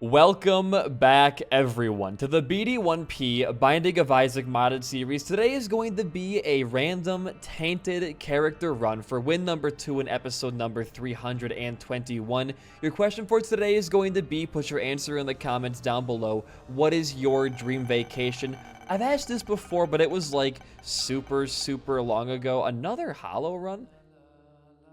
Welcome back, everyone, to the BD1P Binding of Isaac modded series. Today is going to be a random tainted character run for win number 2 in episode number 321. Your question for today is going to be, put your answer in the comments down below, what is your dream vacation? I've asked this before, but it was like super long ago. Another hollow run?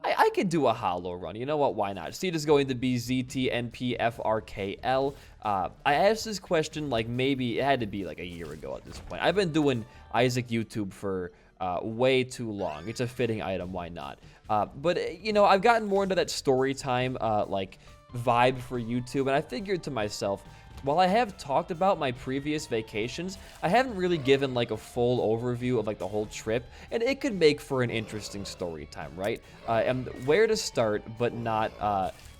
I could do a hollow run. You know what? Why not? Seed is going to be ZTNPFRKL. I asked this question like maybe it had to be like a year ago at this point. I've been doing Isaac YouTube for way too long. It's a fitting item. Why not? But you know, I've gotten more into that story time like vibe for YouTube, and I figured to myself, while I have talked about my previous vacations, I haven't really given like a full overview of like the whole trip, and it could make for an interesting story time, right? And where to start, but not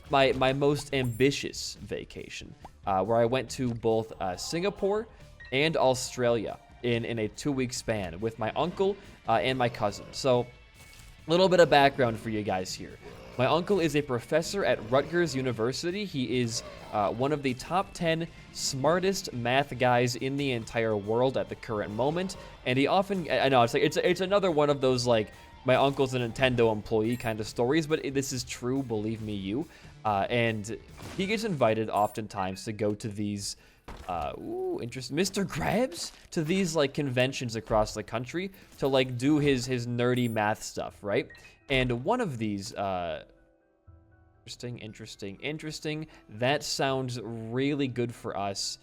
my most ambitious vacation, where I went to both Singapore and Australia in a 2-week span with my uncle and my cousin. So, a little bit of background for you guys here. My uncle is a professor at Rutgers University. He is one of the top 10 smartest math guys in the entire world at the current moment. And he often, I know, it's another one of those like, my uncle's a Nintendo employee kind of stories, but this is true, believe me you. And he gets invited oftentimes to go to these, interesting, Mr. Krabs? To these like conventions across the country to like do his nerdy math stuff, right? And one of these, interesting. That sounds really good for us.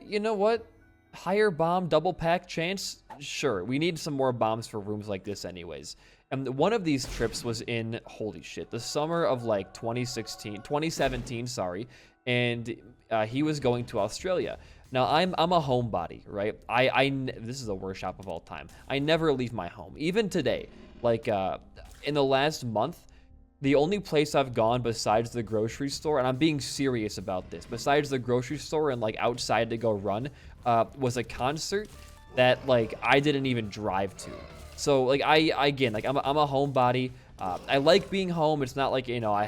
You know what? Higher bomb, double pack chance? Sure, we need some more bombs for rooms like this anyways. And one of these trips was in, holy shit, the summer of like 2017, sorry. And he was going to Australia. Now, I'm a homebody, right? This is the worst shop of all time. I never leave my home. Even today, like, in the last month, the only place I've gone besides the grocery store, and I'm being serious about this, besides the grocery store and, like, outside to go run, was a concert that, like, I didn't even drive to. So, like, I'm a homebody. I like being home. It's not like, you know, I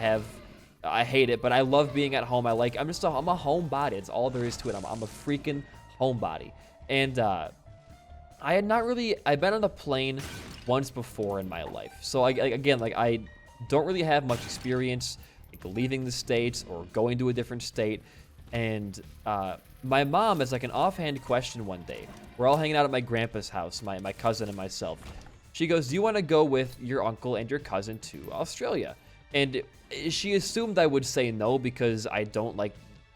hate it, but I love being at home. I'm a homebody. It's all there is to it. I'm a freaking homebody. And I've been on a plane once before in my life. So I don't really have much experience like leaving the States or going to a different state. And my mom, as like an offhand question one day, we're all hanging out at my grandpa's house, my cousin and myself. She goes, "Do you want to go with your uncle and your cousin to Australia?" And she assumed I would say no because I don't like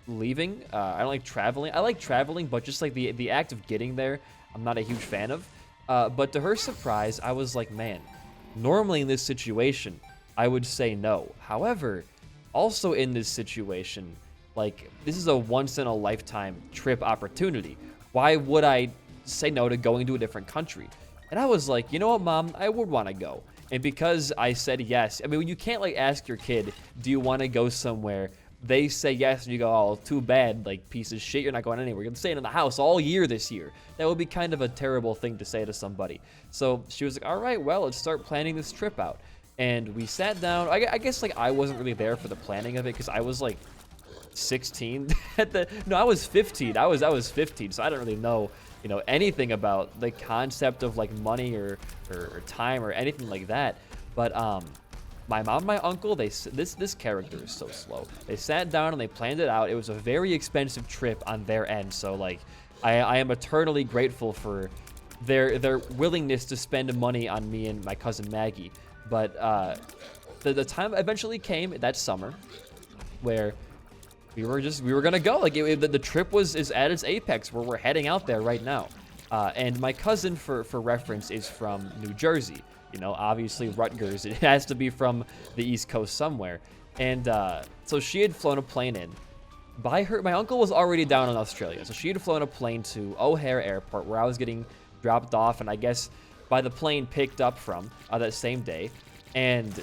leaving. I don't like traveling. I like traveling, but just like the act of getting there, I'm not a huge fan of. But to her surprise, I was like, man, normally in this situation, I would say no. However, also in this situation, like, this is a once-in-a-lifetime trip opportunity. Why would I say no to going to a different country? And I was like, you know what, Mom? I would want to go. And because I said yes, I mean, you can't, like, ask your kid, do you want to go somewhere? They say yes, and you go, oh, too bad, like, piece of shit, you're not going anywhere. You're staying in the house all year this year. That would be kind of a terrible thing to say to somebody. So she was like, all right, well, let's start planning this trip out. And we sat down. I guess, like, I wasn't really there for the planning of it because I was, like, 16 no, I was 15. I was 15, so I don't really know, you know, anything about the concept of like money or time or anything like that. But my mom and my uncle, this character is so slow. They sat down and they planned it out. It was a very expensive trip on their end, so like I am eternally grateful for their willingness to spend money on me and my cousin Maggie. But the time eventually came that summer where we were gonna go. Like the trip is at its apex where we're heading out there right now. And my cousin, for reference, is from New Jersey. You know, obviously Rutgers. It has to be from the East Coast somewhere. And so she had flown a plane in. My uncle was already down in Australia, so she had flown a plane to O'Hare Airport where I was getting dropped off, and I guess by the plane picked up from that same day. And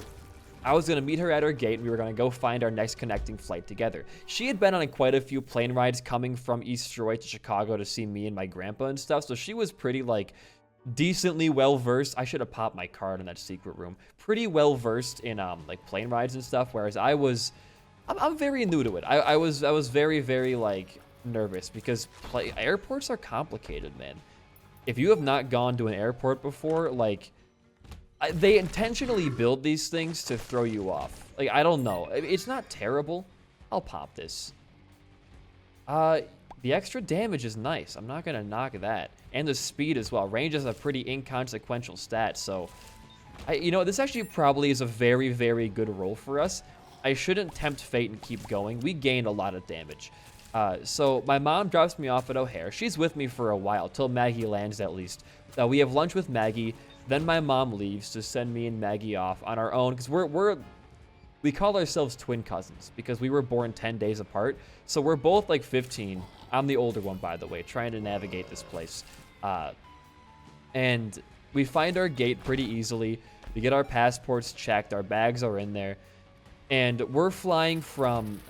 I was going to meet her at her gate, and we were going to go find our next connecting flight together. She had been on quite a few plane rides coming from East Troy to Chicago to see me and my grandpa and stuff, so she was pretty, like, decently well-versed. I should have popped my card in that secret room. Pretty well-versed in, like, plane rides and stuff, whereas I was I'm very new to it. I was very, very, like, nervous because airports are complicated, man. If you have not gone to an airport before, like, they intentionally build these things to throw you off. Like, I don't know. It's not terrible. I'll pop this. The extra damage is nice. I'm not gonna knock that. And the speed as well. Range is a pretty inconsequential stat, so... you know, this actually probably is a very, very good roll for us. I shouldn't tempt fate and keep going. We gained a lot of damage. So my mom drops me off at O'Hare. She's with me for a while, till Maggie lands at least. We have lunch with Maggie. Then my mom leaves to send me and Maggie off on our own. Because we call ourselves twin cousins because we were born 10 days apart. So we're both like 15. I'm the older one, by the way, trying to navigate this place. And we find our gate pretty easily. We get our passports checked. Our bags are in there. And we're flying from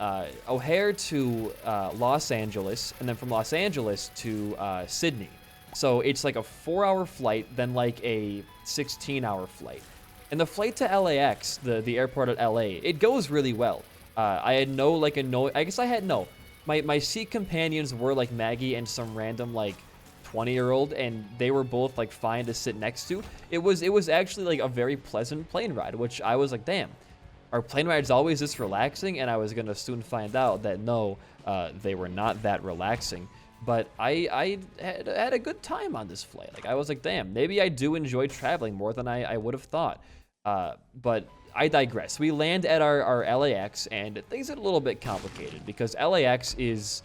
O'Hare to Los Angeles, and then from Los Angeles to Sydney. So it's like a 4-hour flight, then like a 16-hour flight. And the flight to LAX, the airport at LA, it goes really well. I had no, like, I guess I had no. My seat companions were like Maggie and some random like 20-year-old, and they were both like fine to sit next to. It was actually like a very pleasant plane ride, which I was like, damn. Our plane ride's always this relaxing, and I was gonna soon find out that no, they were not that relaxing. But I had a good time on this flight. Like, I was like, damn, maybe I do enjoy traveling more than I would have thought. But I digress. We land at our LAX, and things are a little bit complicated because LAX is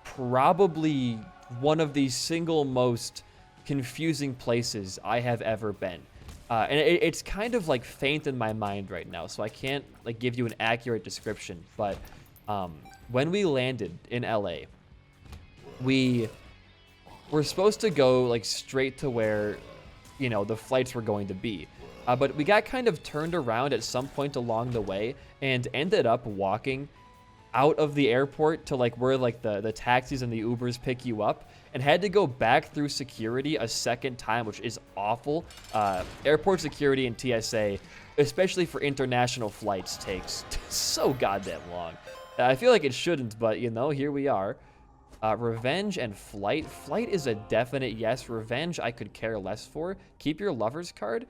probably one of the single most confusing places I have ever been. And it's kind of like faint in my mind right now, so I can't like give you an accurate description. But when we landed in LA, we were supposed to go like straight to where, you know, the flights were going to be. But we got kind of turned around at some point along the way and ended up walking out of the airport to like where like the taxis and the Ubers pick you up, and had to go back through security a second time, which is awful. Airport security and TSA, especially for international flights, takes so goddamn long. I feel like it shouldn't, but you know, here we are. Revenge and flight. Flight is a definite yes. Revenge I could care less for. Keep your lover's card.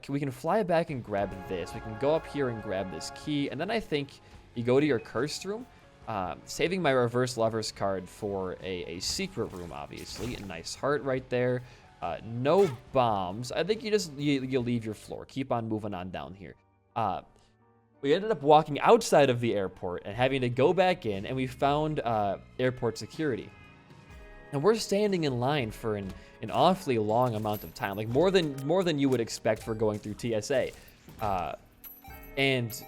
We can fly back and grab this. We can go up here and grab this key, and then I think you go to your cursed room. Saving my reverse lover's card for a secret room, obviously. A nice heart right there. No bombs. I think you leave your floor. Keep on moving on down here. We ended up walking outside of the airport and having to go back in, and we found airport security. And we're standing in line for an awfully long amount of time, like more than you would expect for going through TSA. And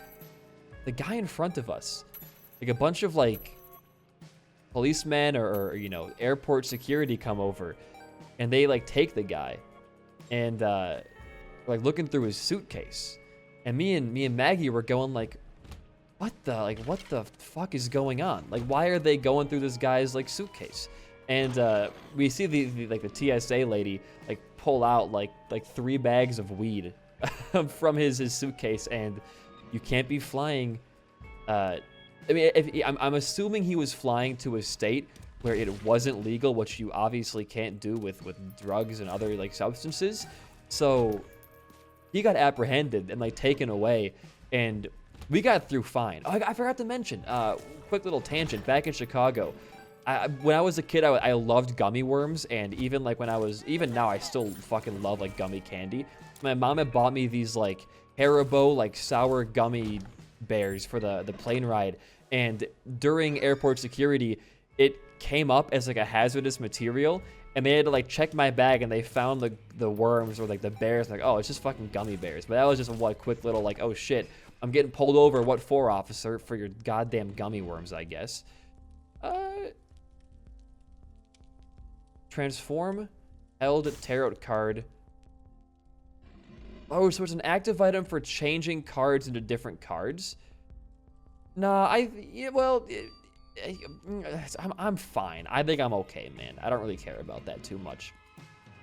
the guy in front of us, like a bunch of like policemen or you know, airport security come over, and they like take the guy and like looking through his suitcase. And me and Maggie were going like, what the fuck is going on? Like, why are they going through this guy's like suitcase? And we see the TSA lady like pull out like 3 bags of weed from his suitcase, and you can't be flying. I mean, I'm assuming he was flying to a state where it wasn't legal, which you obviously can't do with drugs and other like substances. So he got apprehended and like taken away, and we got through fine. Oh, I forgot to mention, quick little tangent. Back in Chicago, when I was a kid, I loved gummy worms, and even now I still fucking love like gummy candy. My mom had bought me these like Haribo like sour gummy bears for the plane ride, and during airport security, it came up as like a hazardous material, and they had to like check my bag, and they found the worms or like the bears, like, oh, it's just fucking gummy bears. But that was just a quick little like, oh shit, I'm getting pulled over. What for, officer? For your goddamn gummy worms, I guess. Transform held tarot card. Oh, so it's an active item for changing cards into different cards? Nah, I'm fine. I think I'm okay, man. I don't really care about that too much.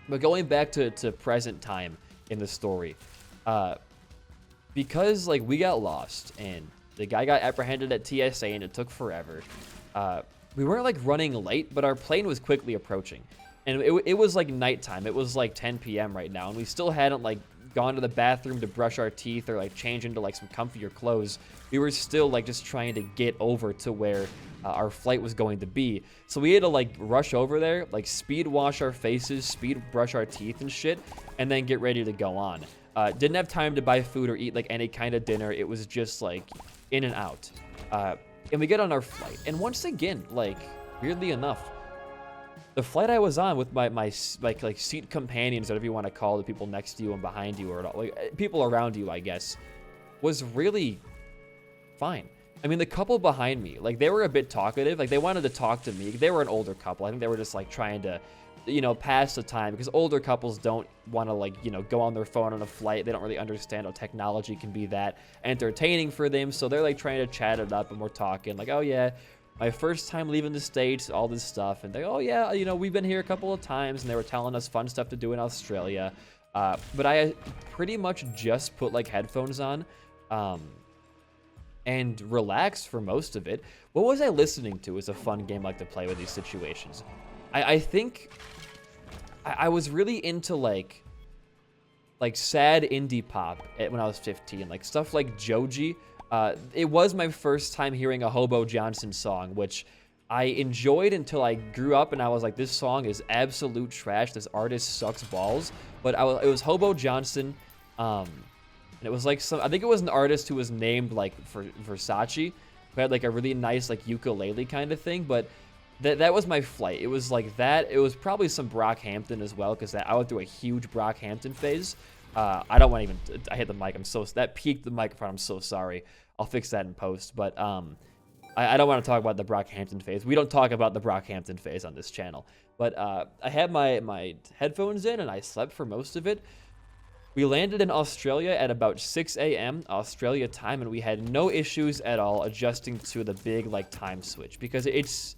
But going back to present time in the story, because like we got lost and The guy got apprehended at TSA, and it took forever. We weren't like running late, but our plane was quickly approaching. And it was like nighttime. It was like 10 p.m. right now, and we still hadn't like gone to the bathroom to brush our teeth or like change into like some comfier clothes. We were still like just trying to get over to where our flight was going to be. So we had to like rush over there, like speed wash our faces, speed brush our teeth and shit, and then get ready to go on. Didn't have time to buy food or eat like any kind of dinner. It was just like in and out. And we get on our flight, and once again, like weirdly enough, the flight I was on with my seat companions, whatever you want to call the people next to you and behind you, or like people around you, I guess, was really fine. I mean, the couple behind me, like they were a bit talkative. Like they wanted to talk to me. They were an older couple. I think they were just like trying to, pass the time, because older couples don't want to like, go on their phone on a flight. They don't really understand how technology can be that entertaining for them. So they're like trying to chat it up, and we're talking like, oh yeah, my first time leaving the States, all this stuff. And they, oh yeah, we've been here a couple of times, and they were telling us fun stuff to do in Australia. But I pretty much just put like headphones on, and relaxed for most of it. What was I listening to? Is a fun game like to play with these situations. I think I was really into like sad indie pop when I was 15, like stuff like Joji. It was my first time hearing a Hobo Johnson song, which I enjoyed until I grew up, and I was like, this song is absolute trash. This artist sucks balls. But it was Hobo Johnson, and it was like I think it was an artist who was named like for Versace, who had like a really nice like ukulele kind of thing. But that was my flight. It was like that. It was probably some Brockhampton as well, because I went through a huge Brockhampton phase. I don't want to even. I hit the mic. That peaked the microphone. I'm so sorry. I'll fix that in post. But I don't want to talk about the Brockhampton phase. We don't talk about the Brockhampton phase on this channel. But I had my headphones in, and I slept for most of it. We landed in Australia at about 6 a.m. Australia time, and we had no issues at all adjusting to the big like time switch, because it's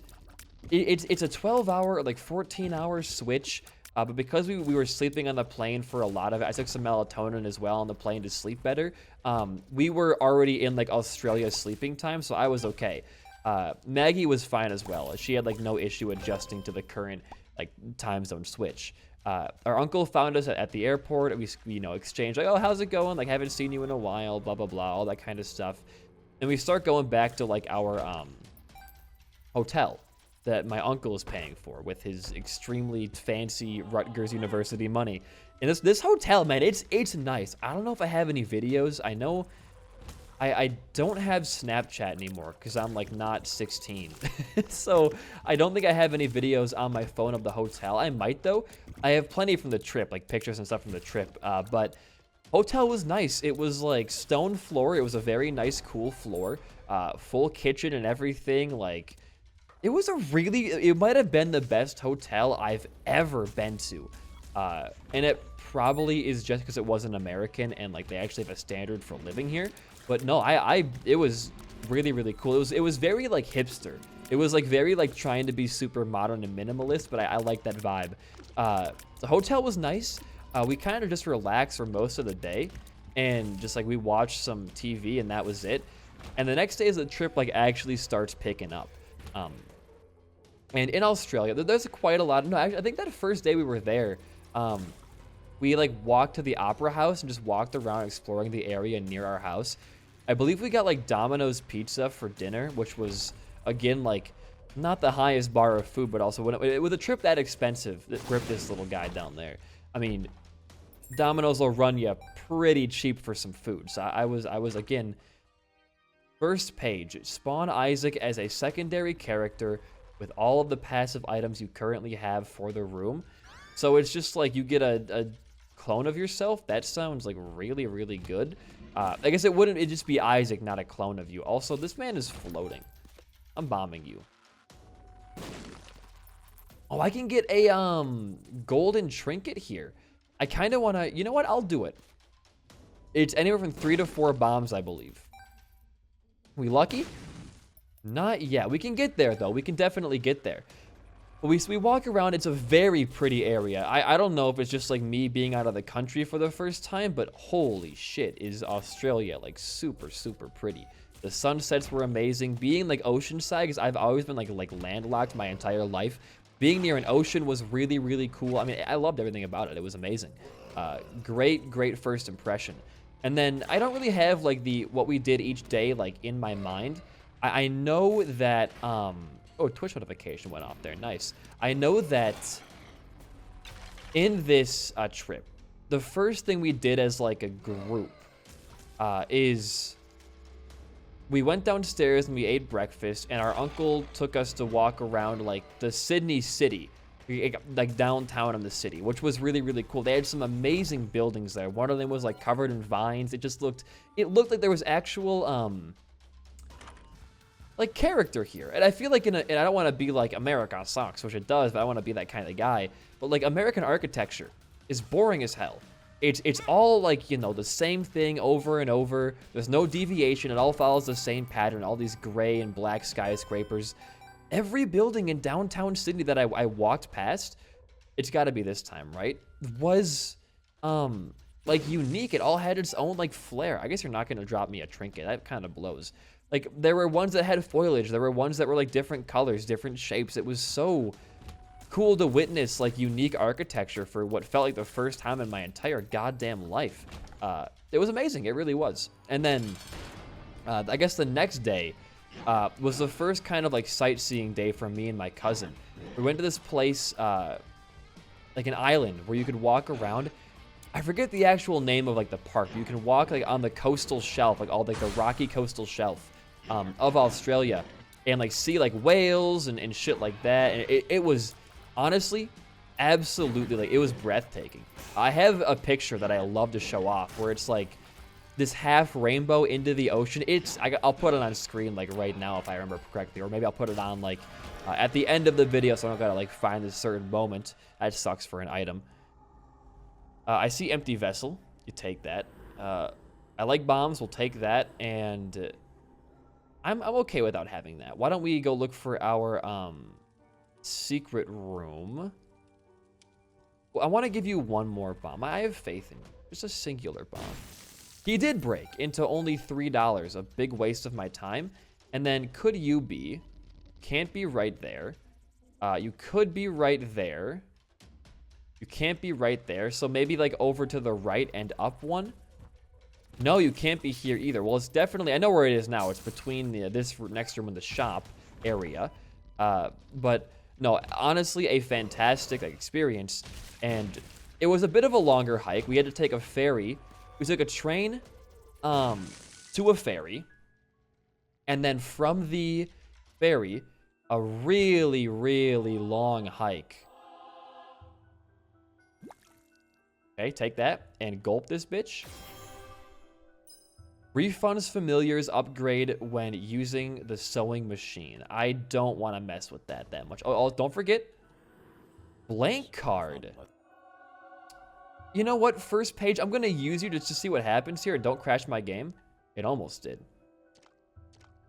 a 12-hour, like 14-hour switch. But because we were sleeping on the plane for a lot of it, I took some melatonin as well on the plane to sleep better. We were already in like Australia sleeping time, so I was okay. Maggie was fine as well. She had like no issue adjusting to the current like time zone switch. Our uncle found us at the airport, and we exchanged like, oh, how's it going? Like, haven't seen you in a while, blah blah blah, all that kind of stuff. And we start going back to like our hotel that my uncle is paying for with his extremely fancy Rutgers University money. And this hotel, man, it's nice. I don't know if I have any videos. I know I don't have Snapchat anymore because I'm like not 16. So I don't think I have any videos on my phone of the hotel. I might though. I have plenty from the trip, like pictures and stuff from the trip. But hotel was nice. It was like stone floor. It was a very nice, cool floor. Full kitchen and everything. Like, it might have been the best hotel I've ever been to. And it probably is just because it wasn't American and like they actually have a standard for living here. But no, it was really, really cool. It was very like hipster. It was like very like trying to be super modern and minimalist, but I like that vibe. The hotel was nice. We kind of just relaxed for most of the day, and just like we watched some TV, and that was it. And the next day is the trip like actually starts picking up. And in Australia, there's quite a lot. No, actually, I think that first day we were there, we like walked to the Opera House and just walked around exploring the area near our house. I believe we got like Domino's pizza for dinner, which was again like not the highest bar of food, but also with a trip that expensive, that gripped this little guy down there. I mean, Domino's will run you pretty cheap for some food. So I was again, first page, spawn Isaac as a secondary character with all of the passive items you currently have for the room. So it's just like you get a clone of yourself. That sounds like really, really good. I guess it'd just be Isaac, not a clone of you. Also, this man is floating. I'm bombing you. Oh, I can get a golden trinket here. I kind of want to, you know what? I'll do it. It's anywhere from 3 to 4 bombs, I believe. We lucky? Not yet. We can get there, though. We can definitely get there. But we walk around. It's a very pretty area. I don't know if it's just like me being out of the country for the first time, but holy shit, is Australia like super, super pretty. The sunsets were amazing. Being like oceanside, because I've always been like landlocked my entire life. Being near an ocean was really, really cool. I mean, I loved everything about it. It was amazing. Great first impression. And then I don't really have like what we did each day like in my mind. I know that oh, Twitch notification went off there. Nice. I know that in this trip, the first thing we did as like a group is we went downstairs and we ate breakfast, and our uncle took us to walk around like the Sydney city, like downtown in the city, which was really, really cool. They had some amazing buildings there. One of them was like covered in vines. It looked like there was actual like character here. And I feel like and I don't want to be like America sucks, which it does, but I want to be that kind of guy. But like American architecture is boring as hell. It's all like, you know, the same thing over and over. There's no deviation. It all follows the same pattern. All these gray and black skyscrapers. Every building in downtown Sydney that I walked past, it's got to be this time, right? Was like unique. It all had its own like flair. I guess you're not gonna drop me a trinket. That kind of blows. Like there were ones that had foliage. There were ones that were like different colors, different shapes. It was so cool to witness like unique architecture for what felt like the first time in my entire goddamn life. It was amazing. It really was. And then I guess the next day was the first kind of like sightseeing day for me and my cousin. We went to this place, like an island where you could walk around. I forget the actual name of like the park. You can walk like on the coastal shelf, like all like the rocky coastal shelf of Australia, and like see like whales and shit like that. And it was honestly absolutely like, it was breathtaking. I have a picture that I love to show off where it's like this half rainbow into the ocean. I'll put it on screen like right now if I remember correctly, or maybe I'll put it on like at the end of the video so I don't gotta like find this certain moment. That sucks for an item. I see empty vessel. You take that. I like bombs. We'll take that. And I'm okay without having that. Why don't we go look for our secret room? Well, I want to give you one more bomb. I have faith in you. Just a singular bomb. He did break into only $3. A big waste of my time. And then could you be? Can't be right there. You could be right there. You can't be right there, so maybe like over to the right and up one. No, you can't be here either. Well, it's definitely, I know where it is now. It's between this next room and the shop area. But no, honestly, a fantastic experience. And it was a bit of a longer hike. We had to take a ferry. We took a train to a ferry. And then from the ferry, a really, really long hike. Okay, take that and gulp this bitch. Refunds familiars upgrade when using the sewing machine. I don't want to mess with that much. Oh, don't forget, blank card. You know what? First page, I'm going to use you just to see what happens here. Don't crash my game. It almost did.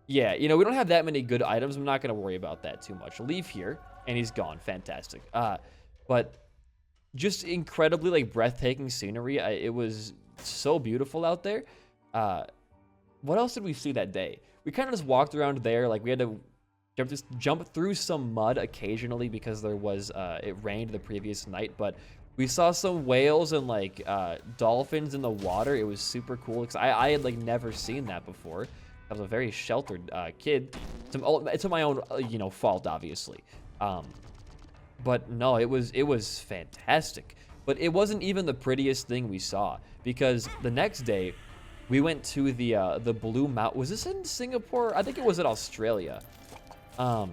Yeah, you know, we don't have that many good items. I'm not going to worry about that too much. Leave here, and he's gone. Fantastic. But just incredibly like breathtaking scenery. It was so beautiful out there. What else did we see that day? We kind of just walked around there. Like we had to jump through some mud occasionally because there was it rained the previous night. But we saw some whales and like dolphins in the water. It was super cool because I had like never seen that before. I was a very sheltered kid. It's my own you know fault, obviously. But no, it was fantastic. But it wasn't even the prettiest thing we saw, because the next day we went to the Blue Mountain. Was this in Singapore? I think it was in Australia. No,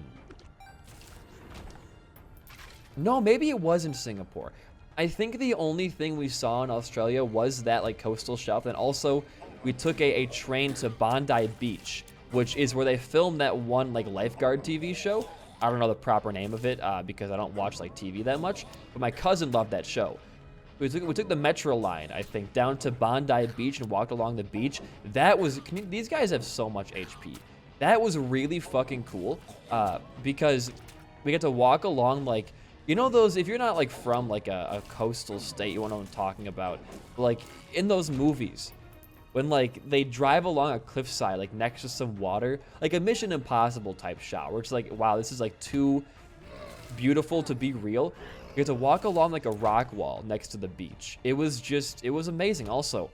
maybe it was in Singapore. I think the only thing we saw in Australia was that like coastal shelf, and also we took a train to Bondi Beach, which is where they filmed that one like lifeguard TV show. I don't know the proper name of it because I don't watch like TV that much, but my cousin loved that show. We took the Metro line, I think, down to Bondi Beach and walked along the beach. That was, these guys have so much HP. That was really fucking cool because we get to walk along like, you know those, if you're not like from like a coastal state, you know what I'm talking about. Like in those movies when like they drive along a cliffside, like next to some water, like a Mission Impossible type shot, where it's like, wow, this is like too beautiful to be real. You have to walk along like a rock wall next to the beach. It was amazing. Also,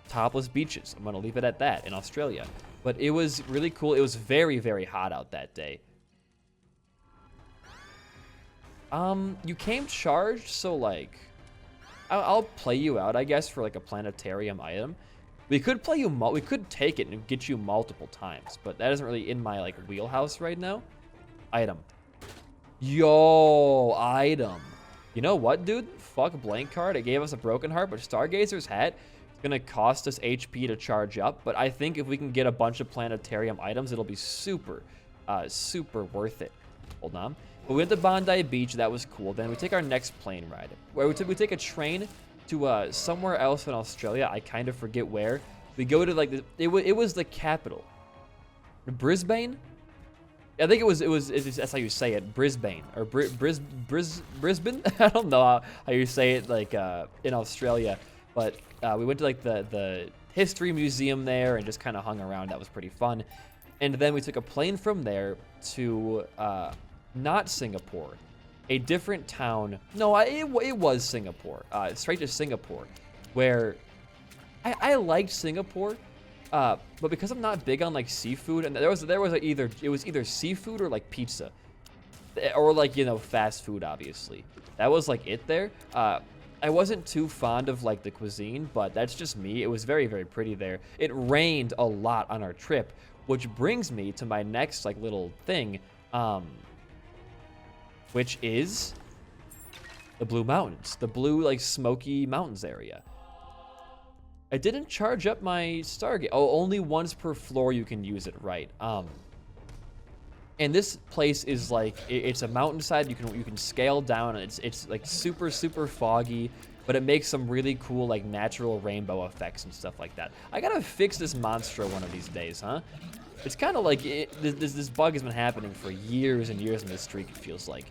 topless beaches. I'm gonna leave it at that in Australia. But it was really cool. It was very, very hot out that day. You came charged, so like, I'll play you out, I guess, for like a planetarium item. We could play you, we could take it and get you multiple times, but that isn't really in my like wheelhouse right now. Item. Yo, item. You know what, dude? Fuck blank card. It gave us a broken heart, but Stargazer's hat is gonna cost us HP to charge up. But I think if we can get a bunch of planetarium items, it'll be super, super worth it. Hold on. But we went to Bondi Beach. That was cool. Then we take our next plane ride, where we take a train to somewhere else in Australia. I kind of forget where. We go to like it was the capital, Brisbane. I think that's how you say it, Brisbane or Brisbane. I don't know how you say it like in Australia, but we went to like the history museum there and just kind of hung around. That was pretty fun. And then we took a plane from there to not Singapore, a different town. No, it was Singapore. Straight to Singapore, where I liked Singapore. But because I'm not big on like seafood, and there was either seafood or like pizza, or like, you know, fast food, obviously. That was like it there. I wasn't too fond of like the cuisine, but that's just me. It was very, very pretty there. It rained a lot on our trip, which brings me to my next like little thing, which is the Blue Mountains, the blue like smoky mountains area. I didn't charge up my Stargate. Oh, only once per floor you can use it, right? And this place is like, it's a mountainside. You can scale down, and it's like super, super foggy, but it makes some really cool like natural rainbow effects and stuff like that. I gotta fix this monstro one of these days, huh? It's kind of like this bug has been happening for years and years in this streak, it feels like.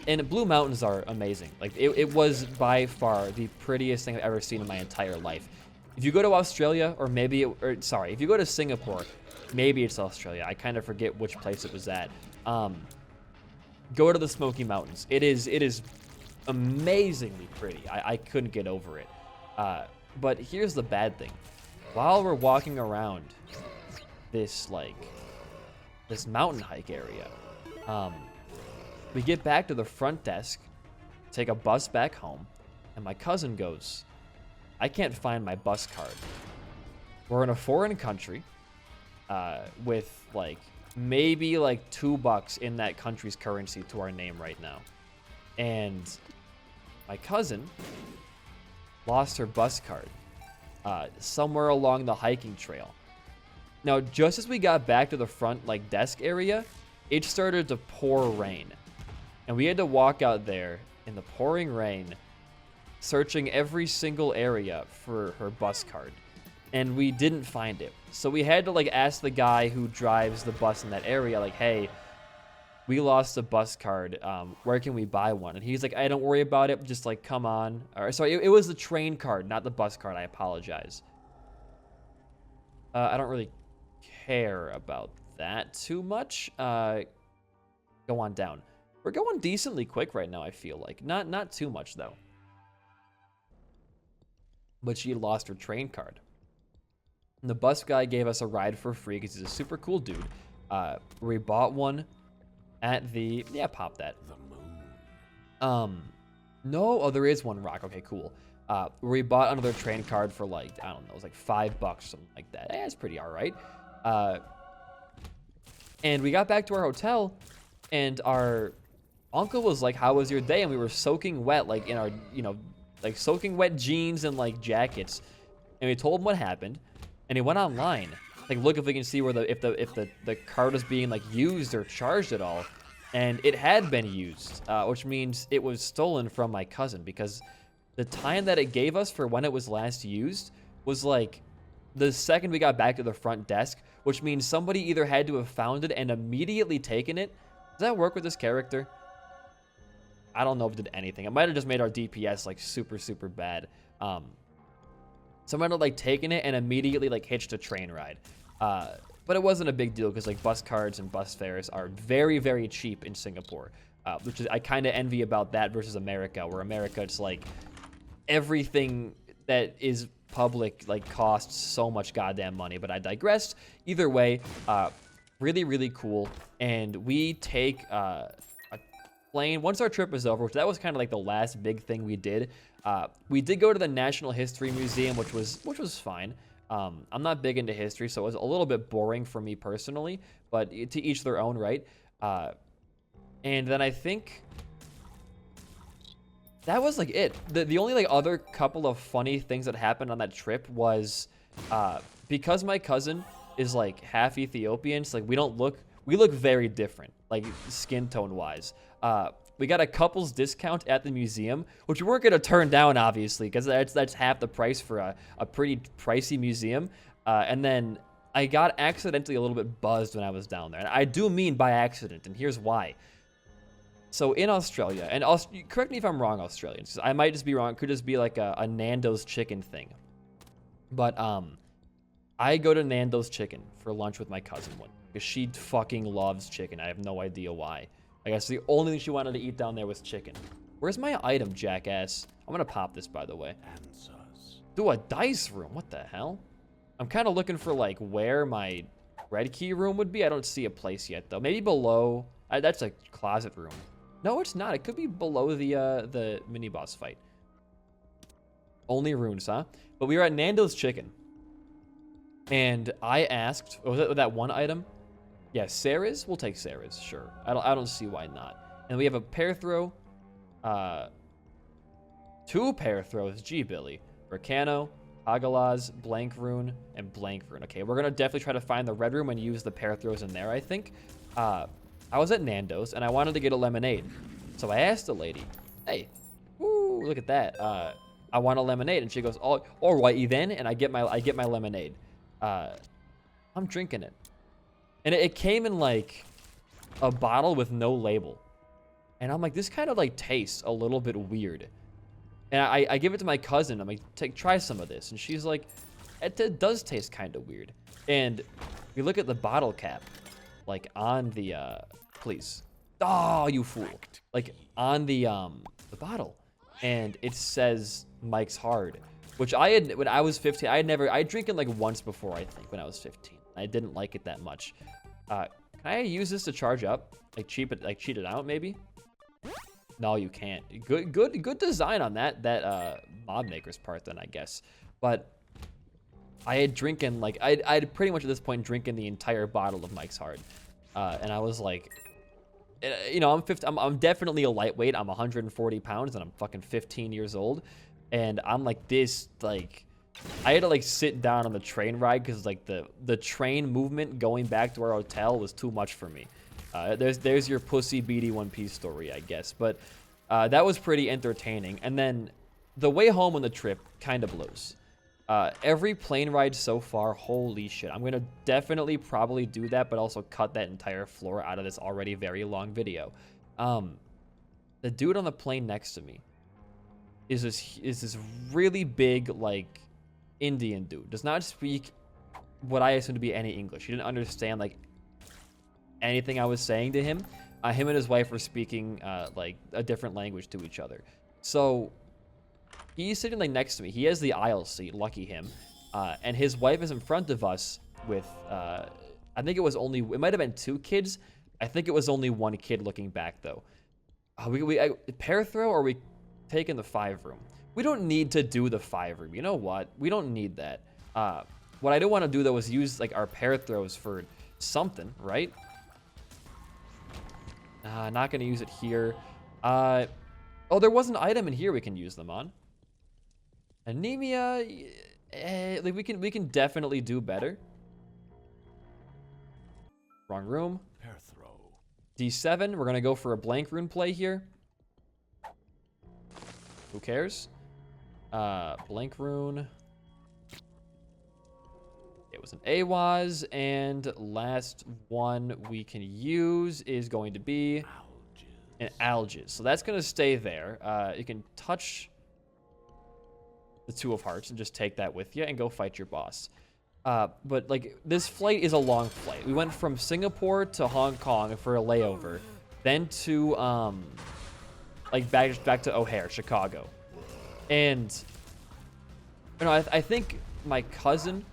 And Blue Mountains are amazing. Like it was by far the prettiest thing I've ever seen in my entire life. If you go to Australia, or maybe, if you go to Singapore, maybe it's Australia. I kind of forget which place it was at. Go to the Smoky Mountains. It is amazingly pretty. I couldn't get over it. But here's the bad thing. While we're walking around this mountain hike area, we get back to the front desk, take a bus back home, and my cousin goes, I can't find my bus card. We're in a foreign country with like maybe like $2 in that country's currency to our name right now. And my cousin lost her bus card somewhere along the hiking trail. Now, just as we got back to the front like desk area, it started to pour rain. And we had to walk out there in the pouring rain, searching every single area for her bus card. And we didn't find it. So we had to like ask the guy who drives the bus in that area, like, hey, we lost a bus card. Where can we buy one? And he's like, hey, don't worry about it. Just like, come on. Or sorry, it was the train card, not the bus card. I apologize. I don't really care about that too much. Go on down. We're going decently quick right now, I feel like. Not too much, though. But she lost her train card. And the bus guy gave us a ride for free because he's a super cool dude. We bought one at the... Yeah, pop that. The moon. No, oh, there is one rock. Okay, cool. We bought another train card for like, I don't know, it was like $5, something like that. Yeah, it's pretty all right. And we got back to our hotel, and our uncle was like, how was your day? And we were soaking wet, like in our, like soaking wet jeans and like jackets. And we told him what happened, and he went online, like look if we can see where if the card is being like used or charged at all. And it had been used, which means it was stolen from my cousin, because the time that it gave us for when it was last used was like the second we got back to the front desk, which means somebody either had to have found it and immediately taken it. Does that work with this character? I don't know if it did anything. It might have just made our DPS like super, super bad. So I ended up like taking it and immediately like hitched a train ride. But it wasn't a big deal because like bus cards and bus fares are very, very cheap in Singapore, which is I kind of envy about that versus America, where America it's like everything that is public like costs so much goddamn money. But I digress. Either way, really, really cool. And we take a plane once our trip was over, which that was kind of like the last big thing we did. We did go to the National History Museum, which was fine. I'm not big into history, so it was a little bit boring for me personally, but to each their own, right? And then I think that was like it. The only like other couple of funny things that happened on that trip was because my cousin is like half Ethiopian, so like we look very different, like skin tone wise. We got a couple's discount at the museum, which we weren't gonna turn down, obviously, because that's half the price for a pretty pricey museum. And then I got accidentally a little bit buzzed when I was down there, and I do mean by accident, and here's why. So in Australia, and correct me if I'm wrong, Australians, I might just be wrong. It could just be like a Nando's chicken thing. But I go to Nando's chicken for lunch with my cousin one because she fucking loves chicken. I have no idea why. I guess the only thing she wanted to eat down there was chicken. Where's my item, jackass? I'm gonna pop this, by the way. Do a dice room. What the hell? I'm kind of looking for like where my red key room would be. I don't see a place yet though. Maybe below. That's a closet room. No, it's not. It could be below the mini boss fight. Only runes, huh? But we were at Nando's Chicken, and I asked, was it that one item? Yeah, Sarah's. We'll take Sarah's. Sure. I don't see why not. And we have a pair throw. 2 pair throws. Gee, Billy. Volcano, Hagalaz, Blank Rune, and Blank Rune. Okay, we're gonna definitely try to find the red room and use the pair throws in there, I think. I was at Nando's and I wanted to get a lemonade. So I asked the lady, hey, woo, look at that. I want a lemonade. And she goes, oh, all right, then. And I get my lemonade. I'm drinking it. And it came in like a bottle with no label. And I'm like, this kind of like tastes a little bit weird. And I give it to my cousin. I'm like, try some of this. And she's like, it does taste kind of weird. And we look at the bottle cap, like on the, please. Oh, you fool. Like on the bottle. And it says Mike's Hard, which I had, when I was 15, I drink it like once before, I think, when I was 15. I didn't like it that much. Can I use this to charge up? Like cheat it out, maybe? No, you can't. Good design on that mod maker's part then, I guess. But I had drinking, like, I'd pretty much at this point drinking the entire bottle of Mike's Hard. And I was like, you know, I'm definitely a lightweight. I'm 140 pounds and I'm fucking 15 years old. And I'm like this, like, I had to like sit down on the train ride because like the train movement going back to our hotel was too much for me. There's your pussy beady One Piece story, I guess. But that was pretty entertaining. And then the way home on the trip kind of blows. Every plane ride so far, holy shit. I'm going to definitely probably do that, but also cut that entire floor out of this already very long video. The dude on the plane next to me is this really big, like, Indian dude. Does not speak what I assume to be any English. He didn't understand, like, anything I was saying to him. Him and his wife were speaking, like, a different language to each other. So he's sitting like next to me. He has the aisle seat, lucky him. And his wife is in front of us with, I think it might have been 2 kids. I think it was only 1 kid looking back though. Pair throw, or are we taking the 5 room? We don't need to do the 5 room. You know what? We don't need that. What I do want to do though is use like our pair throws for something, right? Not gonna use it here. Oh, there was an item in here we can use them on. Anemia, like we can definitely do better. Wrong room. Pair throw. D7, we're gonna go for a blank rune play here. Who cares? Blank rune. It was an AWAS, and last one we can use is going to be an Algiz. So that's gonna stay there. You can touch. the Two of Hearts and just take that with you and go fight your boss. But like this flight is a long flight. We went from Singapore to Hong Kong for a layover, then to like back to O'Hare, Chicago, and you know I think my cousin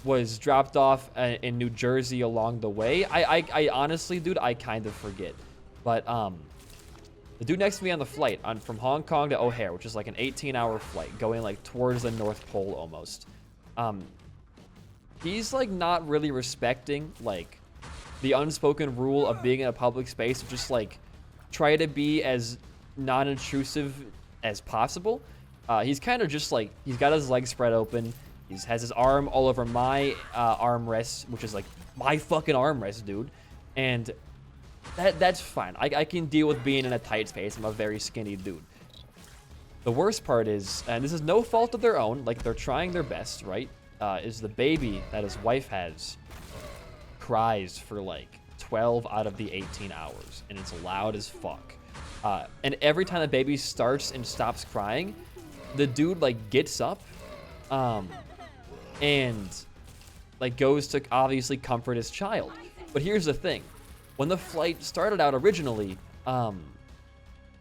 was dropped off in New Jersey along the way. I honestly, dude, I kind of forget, but the dude next to me on the flight from Hong Kong to O'Hare, which is like an 18-hour flight going like towards the North Pole almost. He's like not really respecting like the unspoken rule of being in a public space, just like try to be as non-intrusive as possible. He's kind of just like, he's got his legs spread open. He has his arm all over my armrest, which is like my fucking armrest, dude. And that's fine. I can deal with being in a tight space. I'm a very skinny dude. The worst part is, and this is no fault of their own, like they're trying their best, right? Is the baby that his wife has cries for like 12 out of the 18 hours, and it's loud as fuck. And every time the baby starts and stops crying, the dude like gets up and like goes to obviously comfort his child. But here's the thing. When the flight started out originally,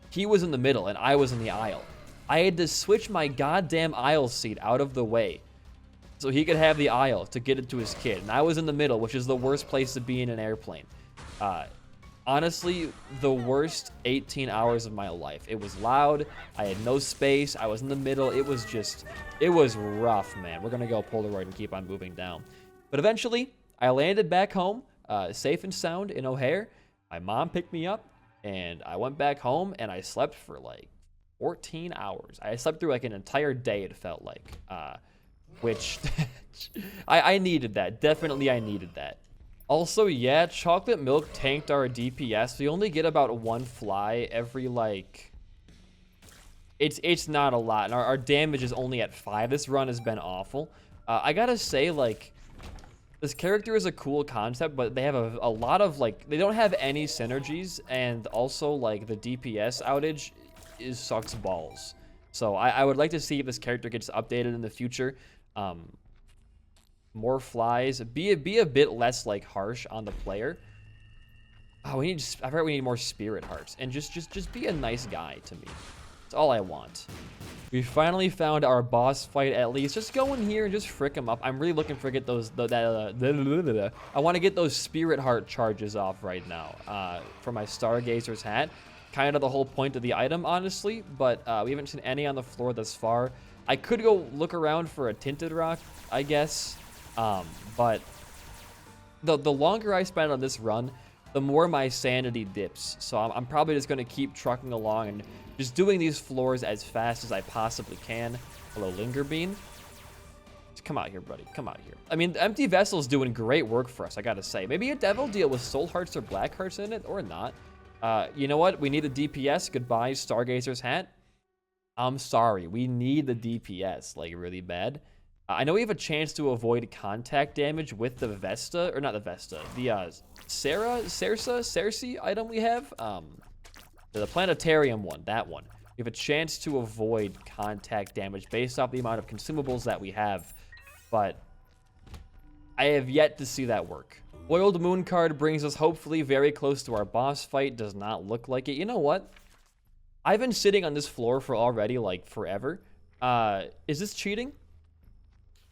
he was in the middle and I was in the aisle. I had to switch my goddamn aisle seat out of the way so he could have the aisle to get it to his kid. And I was in the middle, which is the worst place to be in an airplane. Honestly, the worst 18 hours of my life. It was loud. I had no space. I was in the middle. It was rough, man. We're going to go Polaroid and keep on moving down. But eventually, I landed back home, safe and sound in O'Hare. My mom picked me up, and I went back home, and I slept for like 14 hours. I slept through like an entire day, it felt like. Which I needed that. Definitely I needed that. Also, yeah, chocolate milk tanked our DPS. We only get about one fly every like... It's not a lot. And our damage is only at 5. This run has been awful. I gotta say, like, this character is a cool concept, but they have a lot of, like, they don't have any synergies. And also, like, the DPS outage sucks balls. So I would like to see if this character gets updated in the future. More flies, be a bit less like harsh on the player. Oh, I forgot we need more spirit hearts, and just be a nice guy to me. That's all I want. We finally found our boss fight at least. Just go in here and just frick him up. I'm really looking for get those I want to get those spirit heart charges off right now. For my Stargazer's hat. Kind of the whole point of the item, honestly, but we haven't seen any on the floor thus far. I could go look around for a tinted rock, I guess, but the longer I spend on this run, the more my sanity dips. So I'm probably just going to keep trucking along and just doing these floors as fast as I possibly can. Hello, Linger Bean. Just come out here, buddy. Come out here. I mean, the Empty Vessel's doing great work for us, I gotta say. Maybe a devil deal with soul hearts or black hearts in it, or not. You know what? We need a DPS. Goodbye, Stargazer's hat. I'm sorry. We need the DPS, like, really bad. I know we have a chance to avoid contact damage with the Vesta, or not the Vesta, the Cersei item we have. The planetarium one, that one. We have a chance to avoid contact damage based off the amount of consumables that we have, but I have yet to see that work. Oiled Moon card brings us hopefully very close to our boss fight. Does not look like it. You know what? I've been sitting on this floor for already like forever. Is this cheating?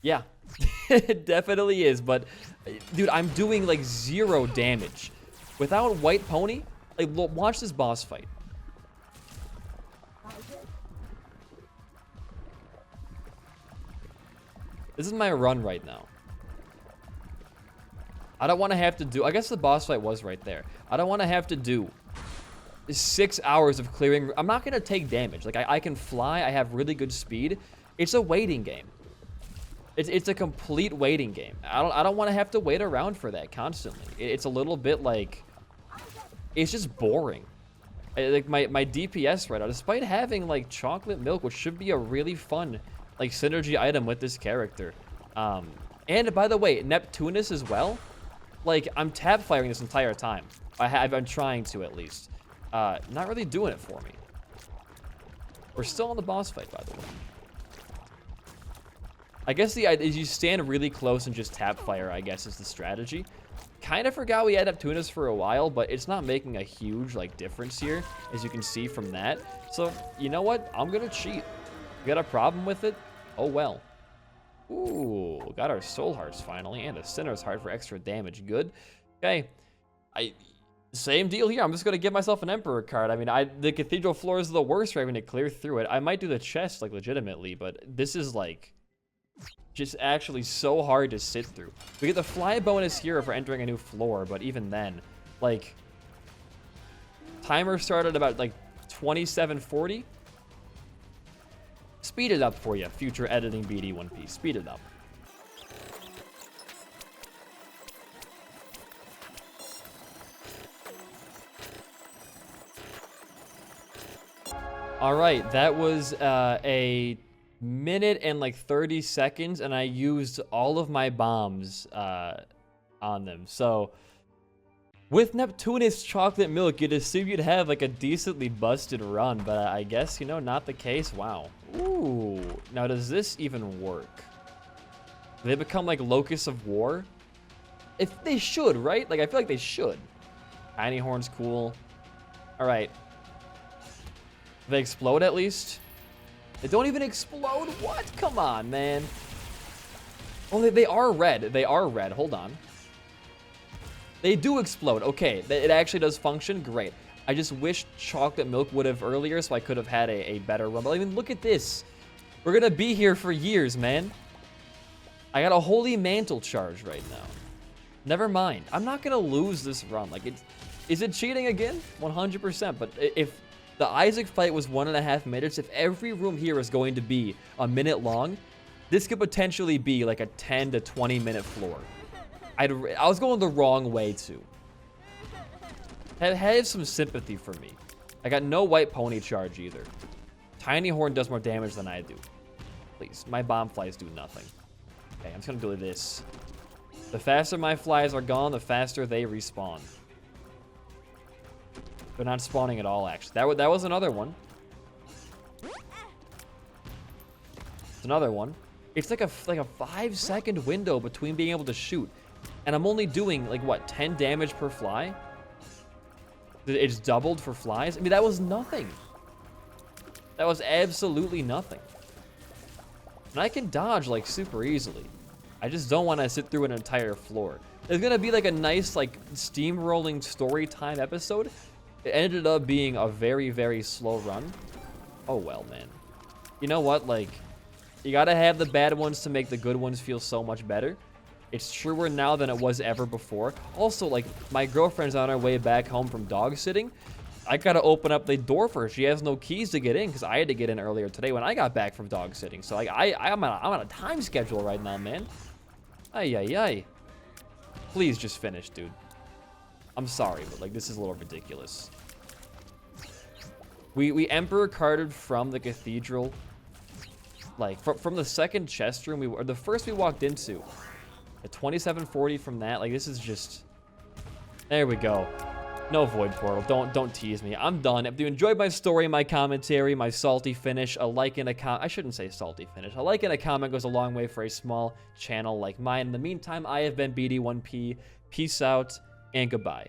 Yeah, it definitely is. But dude, I'm doing like 0 damage without White Pony. Like, watch this boss fight. This is my run right now. I don't want to have to do... I guess the boss fight was right there. I don't want to have to do 6 hours of clearing. I'm not going to take damage. Like, I can fly. I have really good speed. It's a waiting game. It's a complete waiting game. I don't want to have to wait around for that constantly. It's a little bit like... It's just boring. Like, my DPS right now, despite having, like, chocolate milk, which should be a really fun, like, synergy item with this character. And, by the way, Neptunus as well. Like, I'm tab firing this entire time. I've been trying to, at least. Not really doing it for me. We're still on the boss fight, by the way. I guess the idea is you stand really close and just tap fire, I guess, is the strategy. Kind of forgot we had Neptunus for a while, but it's not making a huge, like, difference here, as you can see from that. So, you know what? I'm gonna cheat. You got a problem with it? Oh, well. Ooh, got our Soul Hearts finally, and a Sinner's Heart for extra damage. Good. Okay. Same deal here. I'm just gonna give myself an Emperor card. I mean, the Cathedral floor is the worst for having to clear through it. I might do the chest, like, legitimately, but this is, like, just actually so hard to sit through. We get the fly bonus here for entering a new floor, but even then, like, timer started about, like, 27:40. Speed it up for you, future editing BD1P. Speed it up. All right, that was a minute and like 30 seconds, and I used all of my bombs on them. So with Neptunus chocolate milk, you'd assume you'd have like a decently busted run, but I guess, you know, not the case. Wow. Ooh. Now, does this even work? Do they become like Locusts of War? If they should, right? Like, I feel like they should. Tiny Horn's cool. All right. They explode at least? They don't even explode? What? Come on, man. Oh, they are red. They are red. Hold on. They do explode. Okay, it actually does function. Great. I just wish chocolate milk would have earlier so I could have had a better run. But I mean, look at this. We're going to be here for years, man. I got a Holy Mantle charge right now. Never mind. I'm not going to lose this run. Like, is it cheating again? 100%. But if the Isaac fight was 1.5 minutes, if every room here is going to be a minute long, this could potentially be like a 10 to 20 minute floor. I was going the wrong way too. Have some sympathy for me. I got no white pony charge either. Tiny Horn does more damage than I do. Please, my bomb flies do nothing. Okay, I'm just gonna do this. The faster my flies are gone, the faster they respawn. They're not spawning at all, actually. That was another one. It's another one. It's like a 5-second window between being able to shoot. And I'm only doing, like, what, 10 damage per fly? It's doubled for flies? I mean, that was nothing. That was absolutely nothing. And I can dodge, like, super easily. I just don't want to sit through an entire floor. There's going to be, like, a nice, like, steamrolling story time episode. It ended up being a very, very slow run. Oh, well, man. You know what? Like, you got to have the bad ones to make the good ones feel so much better. It's truer now than it was ever before. Also, like, my girlfriend's on her way back home from dog sitting. I got to open up the door for her. She has no keys to get in because I had to get in earlier today when I got back from dog sitting. So, like, I'm on a time schedule right now, man. Ay, ay, ay. Please just finish, dude. I'm sorry, but, like, this is a little ridiculous. We Emperor carded from the cathedral. Like, from the second chest room, or the first we walked into. At 2740 from that, like, this is just... There we go. No Void Portal. Don't tease me. I'm done. If you enjoyed my story, my commentary, my salty finish, a like and a comment... I shouldn't say salty finish. A like and a comment goes a long way for a small channel like mine. In the meantime, I have been BD1P. Peace out, and goodbye.